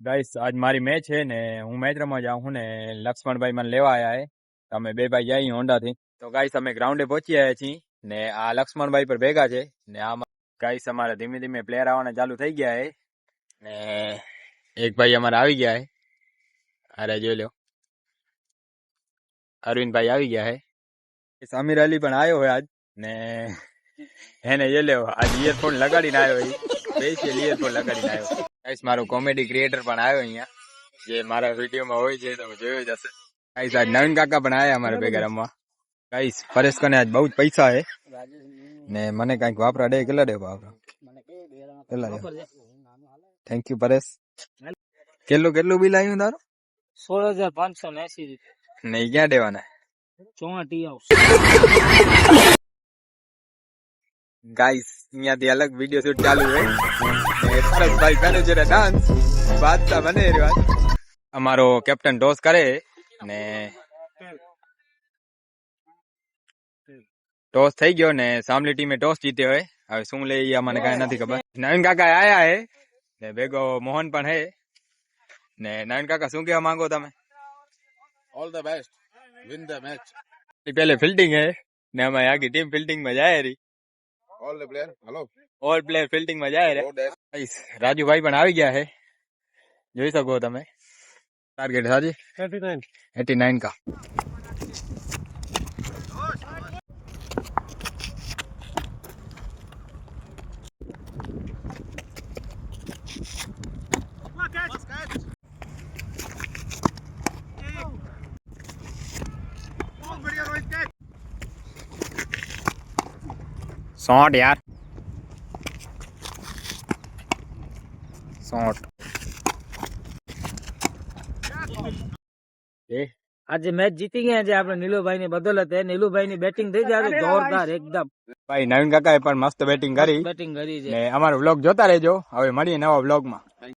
Guys આજ મારી match છે ને હું મેચ રમવા જાઉં છું ને લક્ષ્મણભાઈ મને લેવા આવ્યા છે. અમે બે ભાઈ જઈએ હોન્ડા થી. તો ગાઈસ અમે ગ્રાઉન્ડે પહોંચી આવ્યા છીએ ને આ લક્ષ્મણભાઈ પર ભેગા છે ને આ ગાઈસ અમારે ધીમે ધીમે પ્લેયર આવવાના ચાલુ થઈ ગયા છે ને એક ભાઈ અમારા આવી ગયા છે. અરે જોઈ લો અરવિંદભાઈ આવી ગયા છે. સમીર અલી પણ આવ્યો હોય આજ ને એને જે લ્યો આજ ઇયરફોન લગાડીને આવ્યો સ્પેશિયલ ઇયરફોન લગાડીને આવ્યો. ગાઈસ મારો કોમેડી ક્રિએટર પણ આવ્યો અહીંયા જે મારા વિડીયોમાં હોય છે તો જોયો જ હશે. ગાઈસ આજ નવીન કાકા પણ આવ્યા અમારે ભેગા રમવા. ગાઈસ પરેશ કને આજ બહુ જ પૈસા હે ને મને કઈક વાપરા દે. કેટલા દે વાપરા? કેટલા દે? Thank you Paresh. કેટલું બિલ આવ્યું તારું? 16,580 નહીં ક્યાં દેવાના? ચોટી હાઉસ. ગાઈસ અહીંયાથી અલગ વિડીયો શૂટ ચાલુ છે. ભાઈ કરે છે ડાન્સ બાદશાહ બને રહ્યો. અમારો કેપ્ટન ટોસ કરે ને ટોસ થઈ ગયો ને સામલી ટીમે ટોસ જીત્યો હોય. હવે શું લે મને કઈ નથી ખબર. નવીન કાકા આયા હે ને ભેગો મોહન પણ હે ને નવીન કાકા શું કહેવા માંગો તમે? All the best, win the match. પેલે ફિલ્ડિંગ હે ને અમારી આખી ટીમ ફિલ્ડિંગ માં જાય રહી. All the player, hello. All player fielding માં જાય રે. રાજુભાઈ પણ આવી ગયા હે, જોઈ શકો તમે. ટાર્ગેટ સાજી 89 का. शॉट यार, शॉट. આજે મેચ જીતી ગયા છે આપણે નીલુભાઈ ની બદોલત. નીલુભાઈ ની બેટિંગ થઈ જાય જોરદાર એકદમ. ભાઈ નવીન કાકા એ પણ મસ્ત બેટિંગ કરી બેટિંગ કરી છે. ને અમારો વ્લોગ જોતા રહેજો. હવે મળીએ નવા વ્લોગ માં.